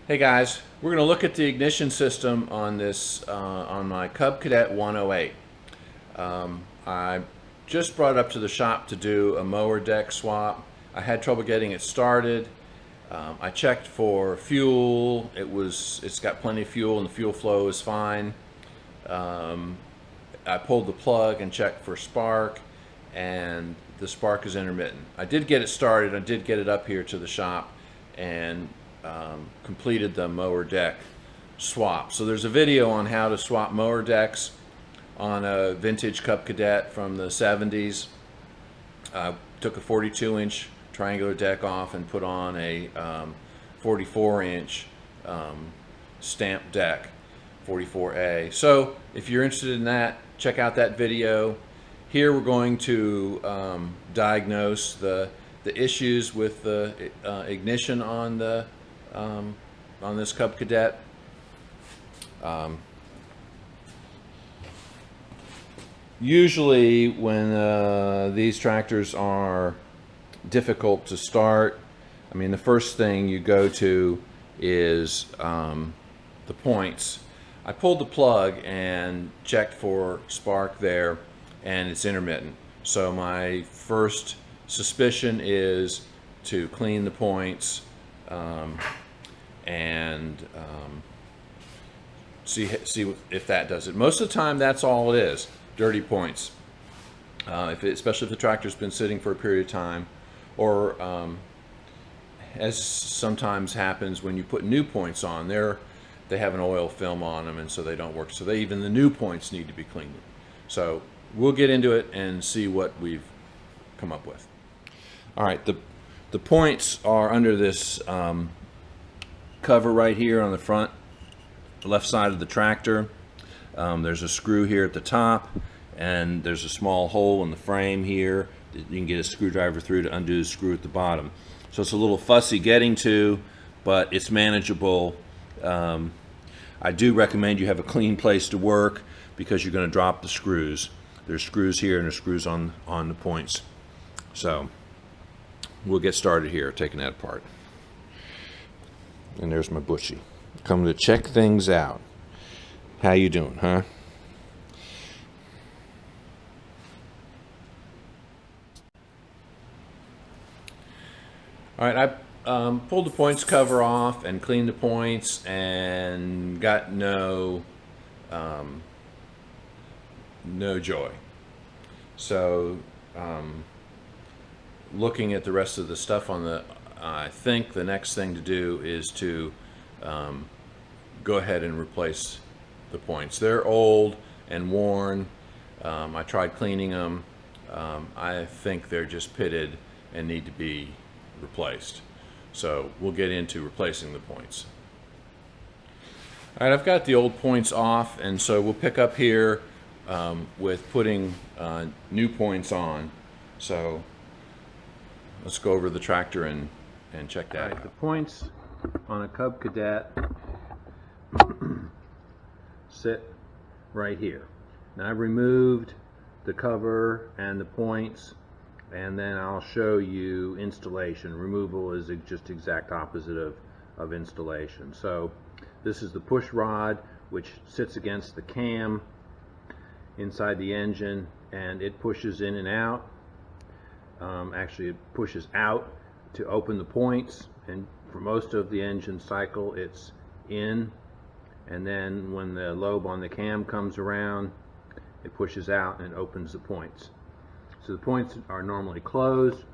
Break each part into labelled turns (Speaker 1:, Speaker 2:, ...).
Speaker 1: Hey guys, we're going to look at the ignition system on this on my Cub Cadet 108. I just brought it up to the shop to do a mower deck swap. I had trouble getting it started. I checked for fuel. It's got plenty of fuel and the fuel flow is fine. I pulled the plug and checked for spark, and the spark is intermittent. I did get it started. I did get it up here to the shop and completed the mower deck swap. So there's a video on how to swap mower decks on a vintage Cub Cadet from the 70s. Took a 42-inch triangular deck off and put on a 44-inch stamped deck, 44A. So if you're interested in that, check out that video. Here we're going to diagnose the issues with the ignition on this Cub Cadet. Usually when these tractors are difficult to start, I mean, the first thing you go to is the points. I pulled the plug and checked for spark there, and it's intermittent. So my first suspicion is to clean the points and see if that does it. Most of the time that's all it is, dirty points. Especially if the tractor's been sitting for a period of time, or as sometimes happens when you put new points on, they have an oil film on them, and so they don't work. So even the new points need to be cleaned. So we'll get into it and see what we've come up with. All right, the points are under this cover right here on the front left side of the tractor. There's a screw here at the top, and there's a small hole in the frame here that you can get a screwdriver through to undo the screw at the bottom. So it's a little fussy getting to, but it's manageable. I do recommend you have a clean place to work because you're going to drop the screws. There's screws here and there's screws on the points. So we'll get started here, taking that apart. And there's my bushy. Come to check things out. How you doing, huh? All right, I pulled the points cover off and cleaned the points and got no joy. So looking at the rest of the stuff on the, I think the next thing to do is to go ahead and replace the points. They're old and worn. I tried cleaning them. I think they're just pitted and need to be replaced. So we'll get into replacing the points. All right, I've got the old points off, and so we'll pick up here with putting new points on. So let's go over the tractor and check that out. The points on a Cub Cadet sit right here. Now I've removed the cover and the points, and then I'll show you installation. Removal is just exact opposite of installation. So this is the push rod, which sits against the cam inside the engine, and it pushes in and out. Actually, it pushes out to open the points, and for most of the engine cycle it's in, and then when the lobe on the cam comes around, it pushes out and opens the points. So the points are normally closed.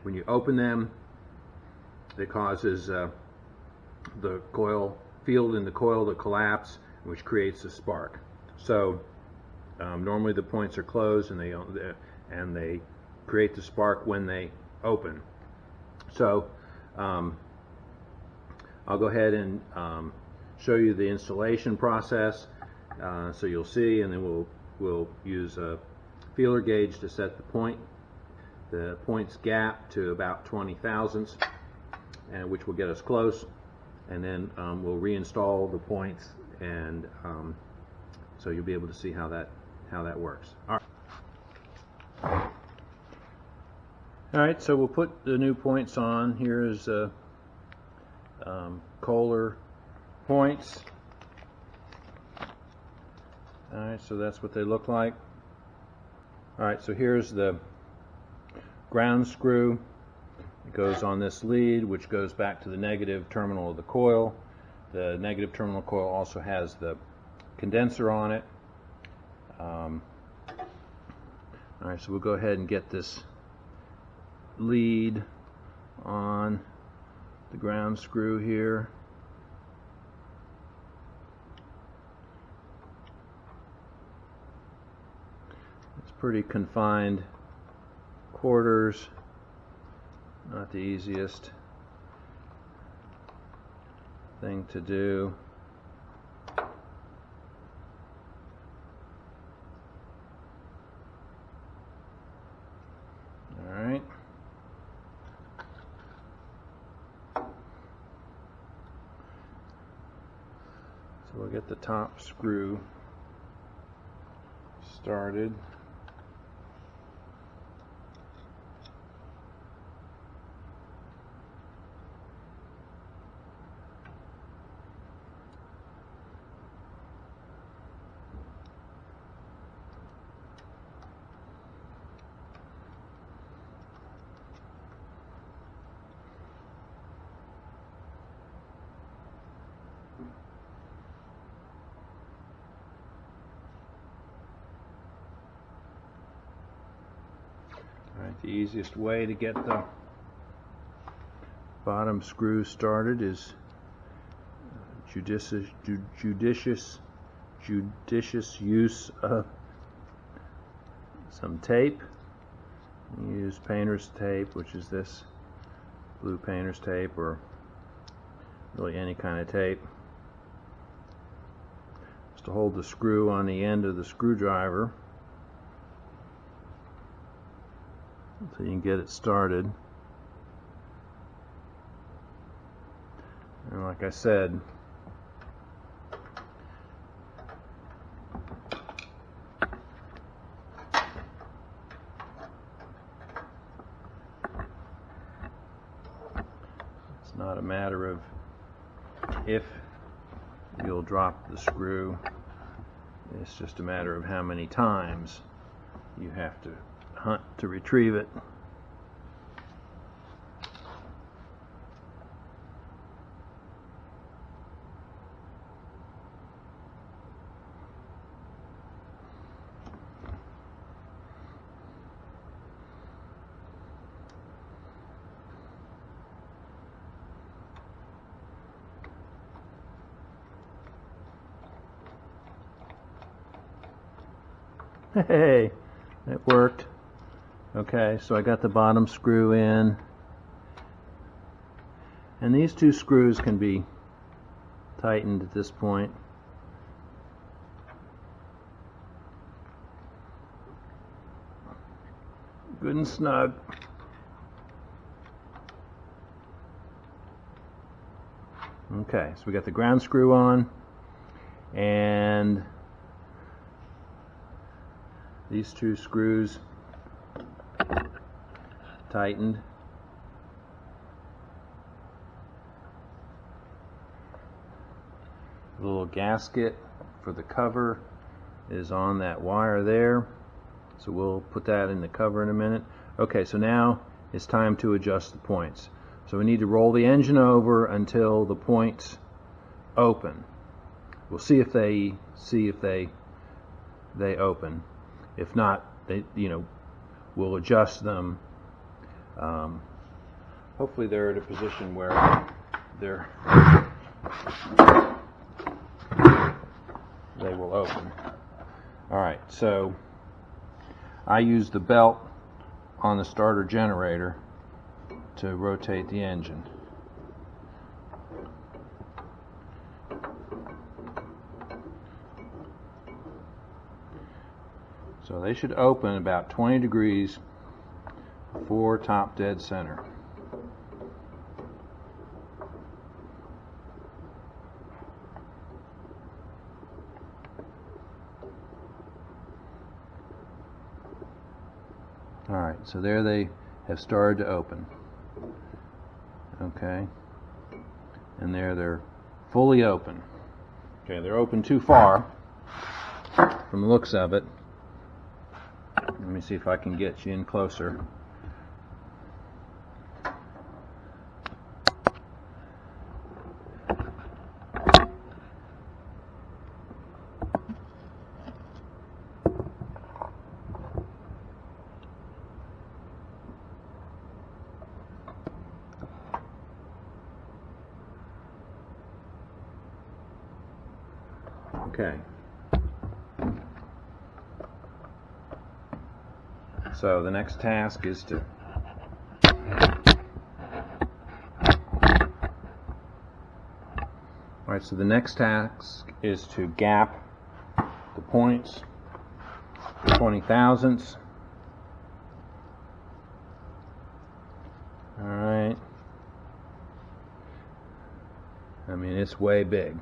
Speaker 1: When you open them, it causes the coil field in the coil to collapse, which creates a spark. So normally the points are closed, and they create the spark when they open. So I'll go ahead and show you the installation process, so you'll see, and then we'll use a feeler gauge to set the points gap to about 20 thousandths, and which will get us close, and then we'll reinstall the points, and so you'll be able to see how that works. All right, so we'll put the new points on. Here is Kohler points. Alright, so that's what they look like. Alright, so here's the ground screw. It goes on this lead, which goes back to the negative terminal of the coil. The negative terminal coil also has the condenser on it. Alright, so we'll go ahead and get this lead on the ground screw here. It's pretty confined quarters, not the easiest thing to do. Alright. So we'll get the top screw started. Alright, the easiest way to get the bottom screw started is judicious use of some tape. You use painter's tape, which is this blue painter's tape, or really any kind of tape, just to hold the screw on the end of the screwdriver so you can get it started. And like I said, it's not a matter of if you'll drop the screw, it's just a matter of how many times you have to hunt to retrieve it. Hey, it worked. Okay, so I got the bottom screw in, and these two screws can be tightened at this point. Good and snug. Okay, so we got the ground screw on, and these two screws tightened. The little gasket for the cover is on that wire there, so we'll put that in the cover in a minute. Okay, so now it's time to adjust the points. So we need to roll the engine over until the points open. We'll see if they open. If not, we'll adjust them. Hopefully they're at a position where they will open. Alright, so I use the belt on the starter generator to rotate the engine. So they should open about 20 degrees before top dead center. Alright, so there they have started to open. Okay, and there they're fully open. Okay, they're open too far from the looks of it. Let me see if I can get you in closer. Okay. So the next task is to so the next task is to gap the points to 20 thousandths. Alright. I mean, it's way big.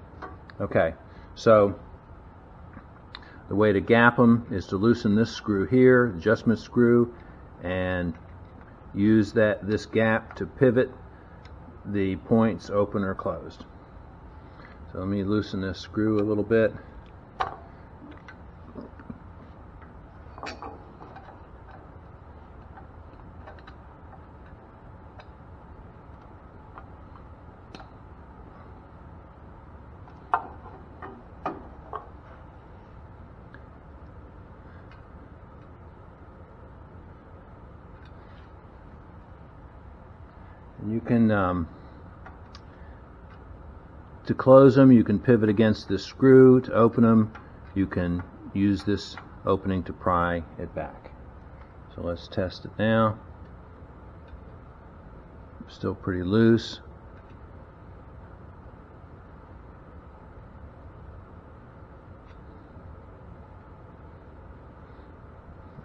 Speaker 1: Okay, so the way to gap them is to loosen this screw here, adjustment screw, and use this gap to pivot the points open or closed. So let me loosen this screw a little bit. And you can, to close them, you can pivot against this screw. To open them, you can use this opening to pry it back. So let's test it now. Still pretty loose.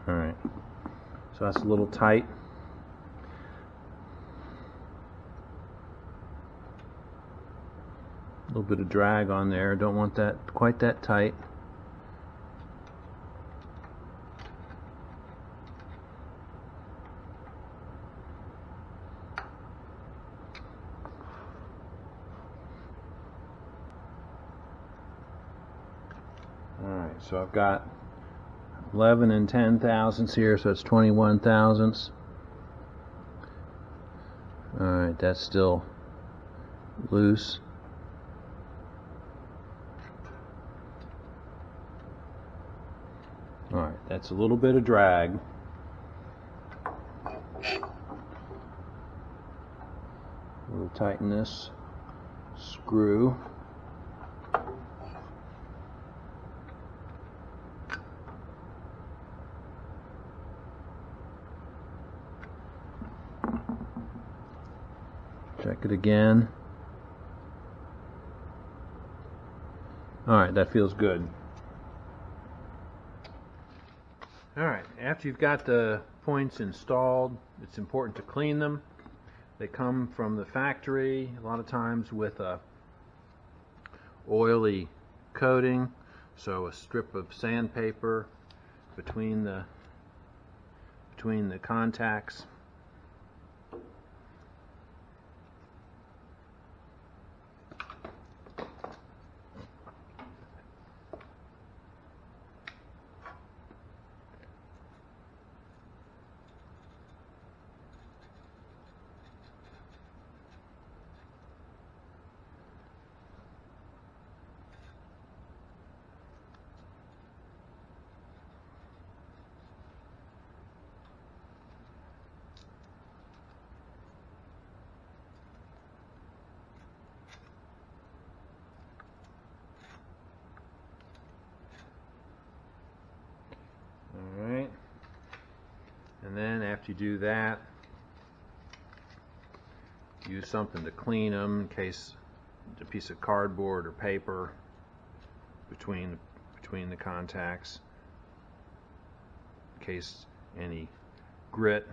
Speaker 1: Alright, so that's a little tight. A little bit of drag on there. Don't want that quite that tight. Alright, so I've got 11 and 10 thousandths here, so it's 21 thousandths. Alright, that's still loose. Alright, that's a little bit of drag. We'll tighten this screw. Check it again. Alright, that feels good. Alright, after you've got the points installed, it's important to clean them. They come from the factory a lot of times with a oily coating, so a strip of sandpaper between the contacts. Alright, and then after you do that, use something to clean them, in case a piece of cardboard or paper between the contacts, in case any grit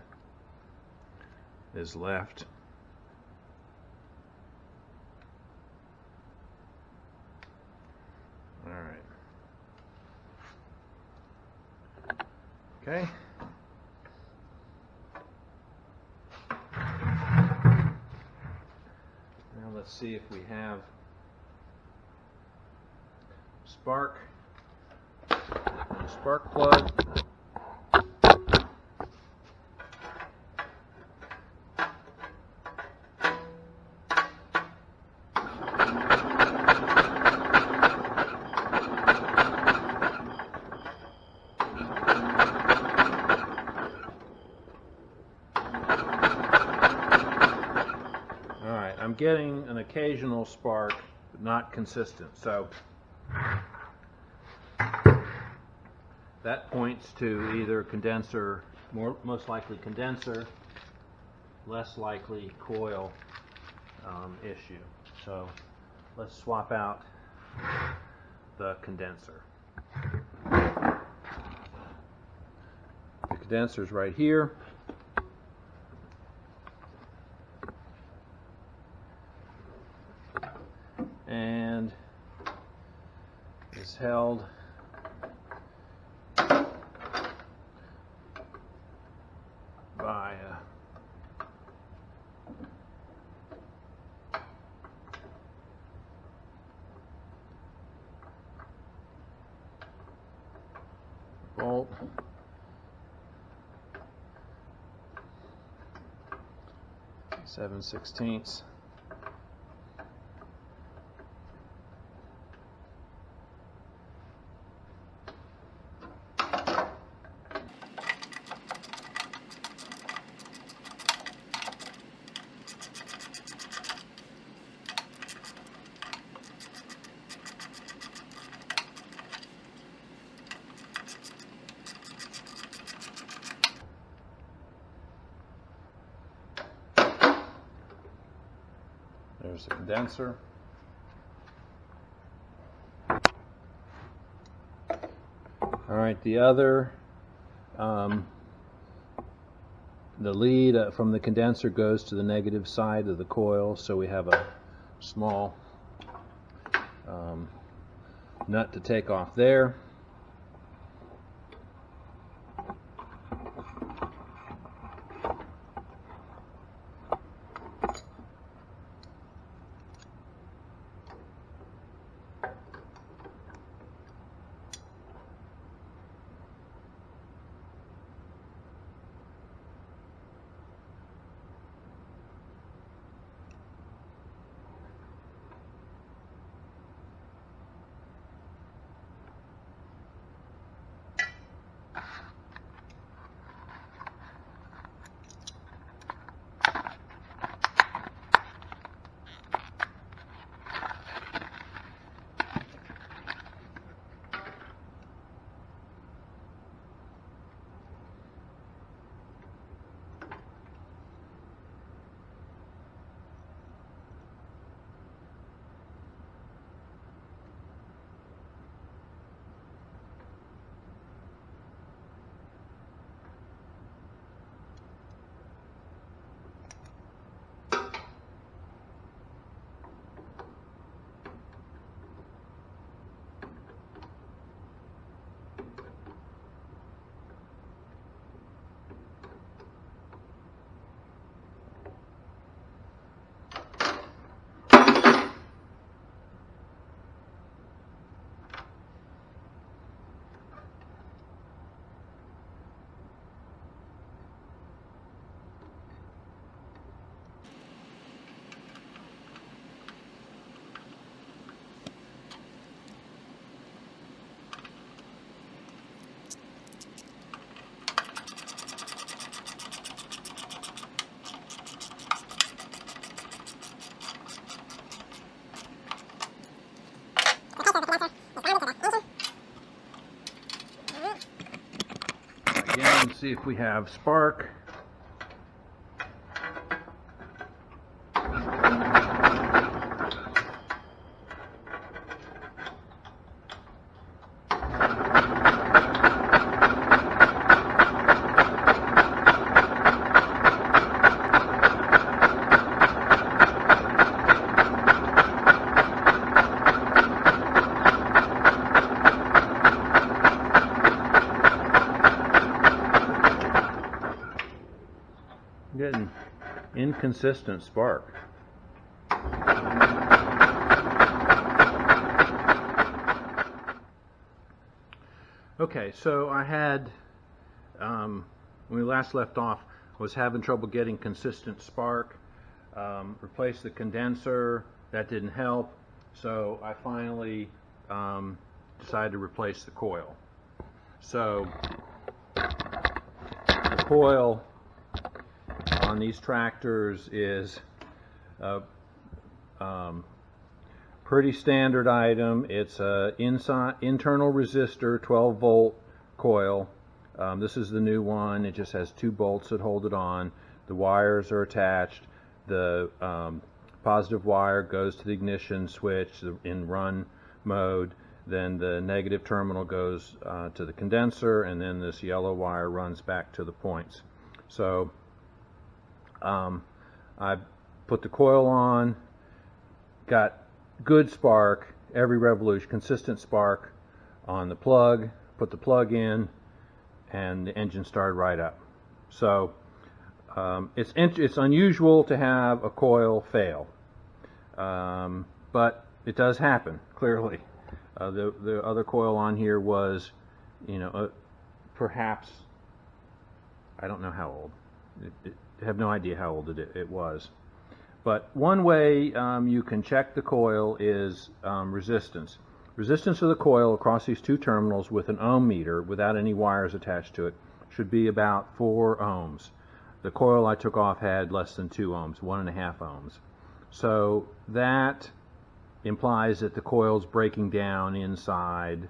Speaker 1: is left. Alright. Okay. Now let's see if we have spark and a spark plug. I'm getting an occasional spark, but not consistent. So that points to either condenser, most likely condenser, less likely coil issue. So let's swap out the condenser. The condenser's right here. And is held by a bolt. 7/16. There's the condenser. All right, the other, the lead from the condenser goes to the negative side of the coil, so we have a small nut to take off there. Again, see if we have spark. Getting inconsistent spark. Okay, so I had, when we last left off, I was having trouble getting consistent spark. Replaced the condenser, that didn't help, so I finally decided to replace the coil. So the coil on these tractors is a pretty standard item. It's a internal resistor 12 volt coil. This is the new one. It just has 2 bolts that hold it on. The wires are attached. The positive wire goes to the ignition switch in run mode. Then the negative terminal goes to the condenser, and then this yellow wire runs back to the points. So I put the coil on, got good spark every revolution, consistent spark on the plug, put the plug in, and the engine started right up. So it's unusual to have a coil fail, but it does happen, clearly. The other coil on here was, perhaps, I don't know how old. I have no idea how old it was. But one way you can check the coil is resistance. Resistance of the coil across these 2 terminals with an ohm meter without any wires attached to it should be about 4 ohms. The coil I took off had less than 2 ohms, 1.5 ohms. So that implies that the coil's breaking down inside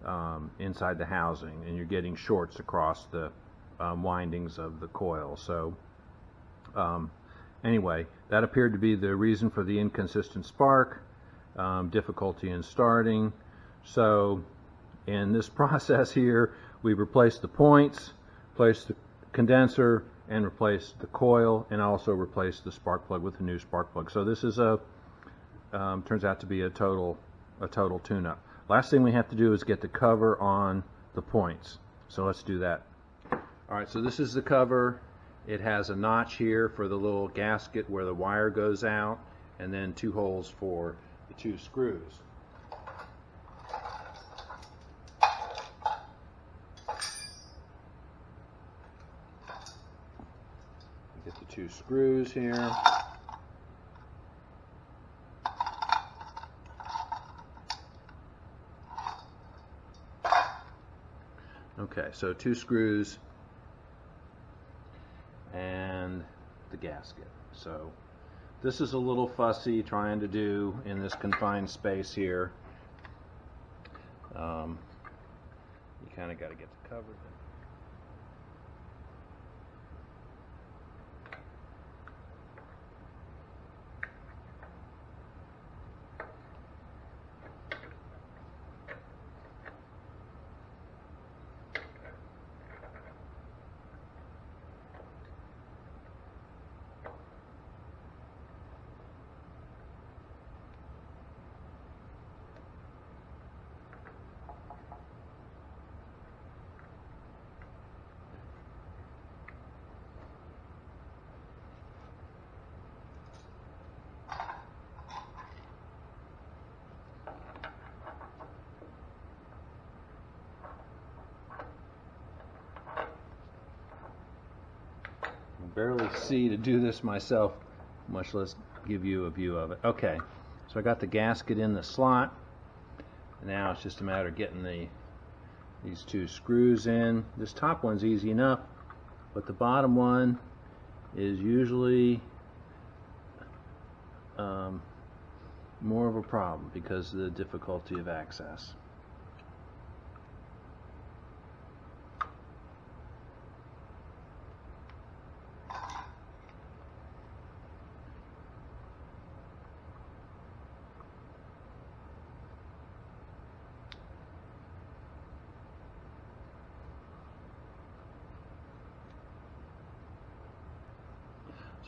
Speaker 1: the housing, and you're getting shorts across the windings of the coil. So anyway, that appeared to be the reason for the inconsistent spark, difficulty in starting. So in this process here, we replaced the points, replaced the condenser, and replaced the coil, and also replaced the spark plug with a new spark plug. So this is turns out to be a total tune-up. Last thing we have to do is get the cover on the points. So let's do that. All right, so this is the cover. It has a notch here for the little gasket where the wire goes out, and then 2 holes for the 2 screws. Get the 2 screws here. Okay, so 2 screws and the gasket. So this is a little fussy trying to do in this confined space here. You kind of got to get the cover. Barely see to do this myself, much less give you a view of it. Okay, so I got the gasket in the slot. Now it's just a matter of getting these 2 screws in. This top one's easy enough, but the bottom one is usually more of a problem because of the difficulty of access.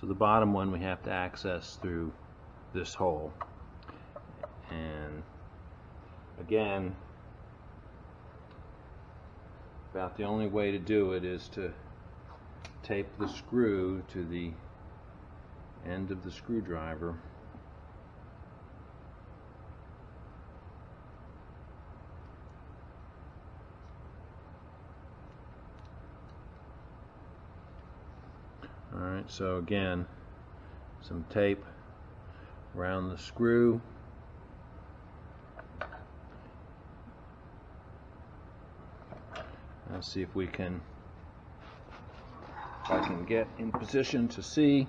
Speaker 1: So the bottom one we have to access through this hole. And again, about the only way to do it is to tape the screw to the end of the screwdriver. Alright, so again, some tape around the screw. Let's see if I can get in position to see.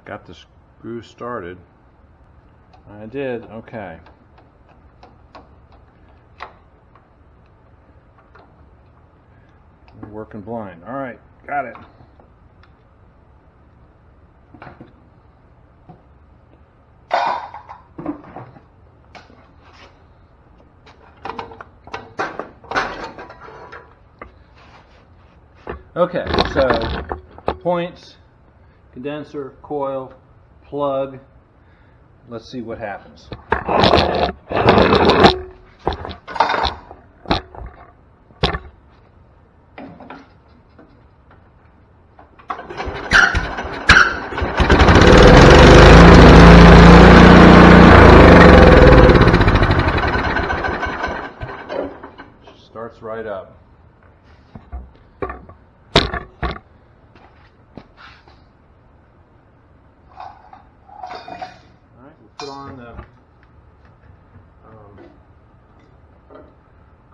Speaker 1: Got the screw started. I did. Okay. We're working blind. All right, got it. Okay, so points, condenser, coil, plug. Let's see what happens. Starts right up. Put on the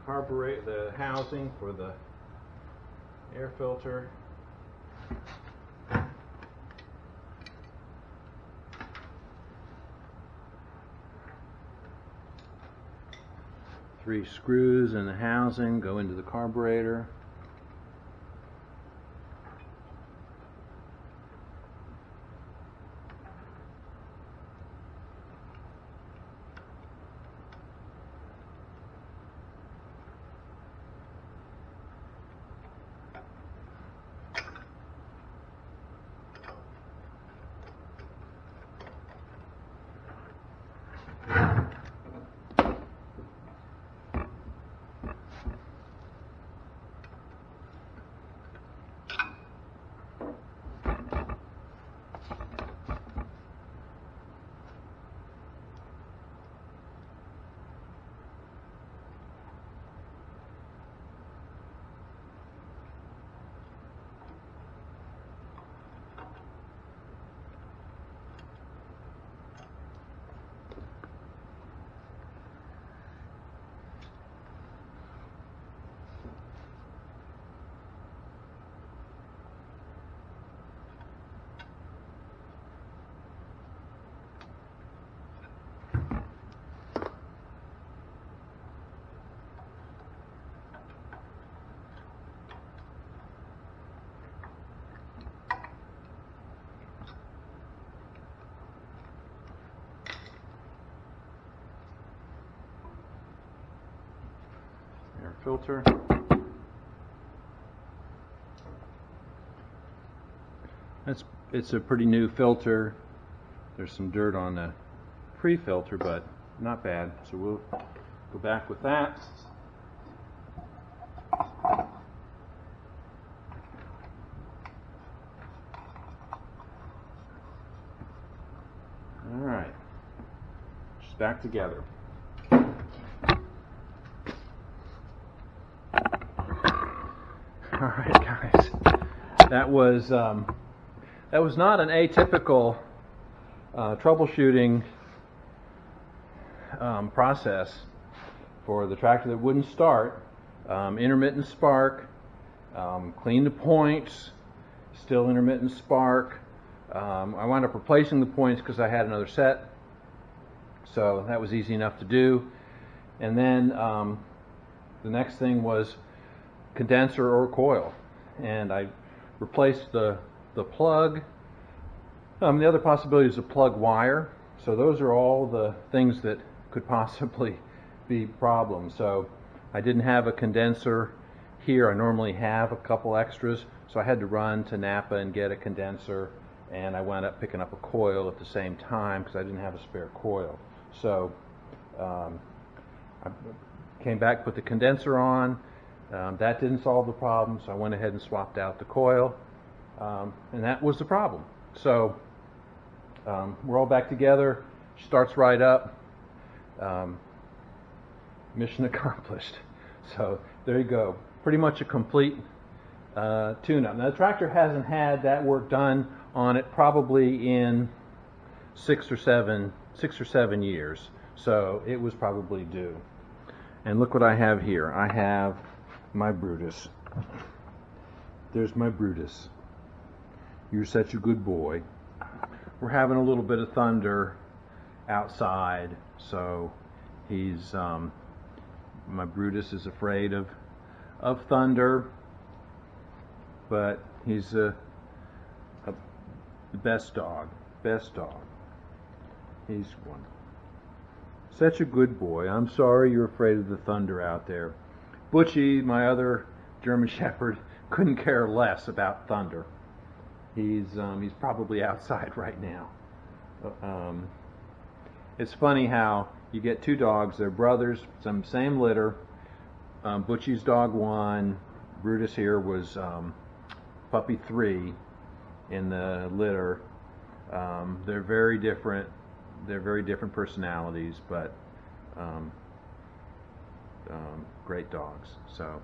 Speaker 1: carburetor, the housing for the air filter. Three screws in the housing go into the carburetor. Air filter. It's a pretty new filter. There's some dirt on the pre-filter, but not bad. So we'll go back with that. All right, just back together. All right, guys, that was not an atypical troubleshooting process for the tractor that wouldn't start. Intermittent spark, clean the points, still intermittent spark. I wound up replacing the points because I had another set, so that was easy enough to do. And then the next thing was condenser or coil, and I replaced the plug. The other possibility is a plug wire. So those are all the things that could possibly be problems. So I didn't have a condenser here. I normally have a couple extras, so I had to run to Napa and get a condenser, and I wound up picking up a coil at the same time because I didn't have a spare coil. So I came back, put the condenser on. That didn't solve the problem, so I went ahead and swapped out the coil, and that was the problem. So we're all back together. Starts right up. Mission accomplished. So there you go. Pretty much a complete tune-up. Now the tractor hasn't had that work done on it probably in 6 or 7 years. So it was probably due. And look what I have here. I have my Brutus. There's my Brutus. You're such a good boy. We're having a little bit of thunder outside, so he's my Brutus is afraid of thunder, but he's the best dog. He's one. Such a good boy. I'm sorry you're afraid of the thunder out there. Butchie, my other German Shepherd, couldn't care less about thunder. He's probably outside right now. It's funny how you get two dogs. They're brothers, same litter. Butchie's dog 1. Brutus here was puppy 3 in the litter. They're very different. They're very different personalities, but great dogs. So,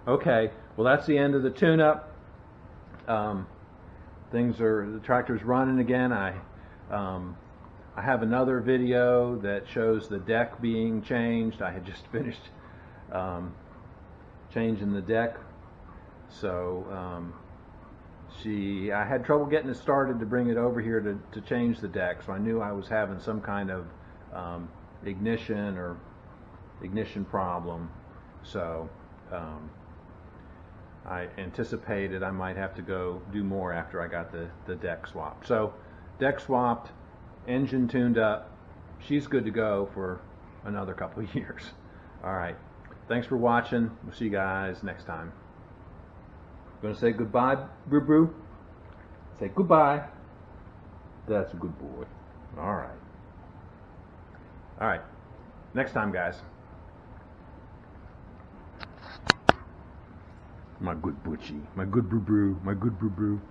Speaker 1: okay. Well, that's the end of the tune-up. The tractor's running again. I have another video that shows the deck being changed. I had just finished changing the deck, so I had trouble getting it started to bring it over here to change the deck, so I knew I was having some kind of ignition problem. So I anticipated I might have to go do more after I got the deck swapped. So deck swapped, engine tuned up, she's good to go for another couple of years. All right, thanks for watching. We'll see you guys next time. Gonna say goodbye, Brew Brew? Say goodbye. That's a good boy. All right, next time, guys. My good Butchie, my good Brew Brew, my good Brew Brew.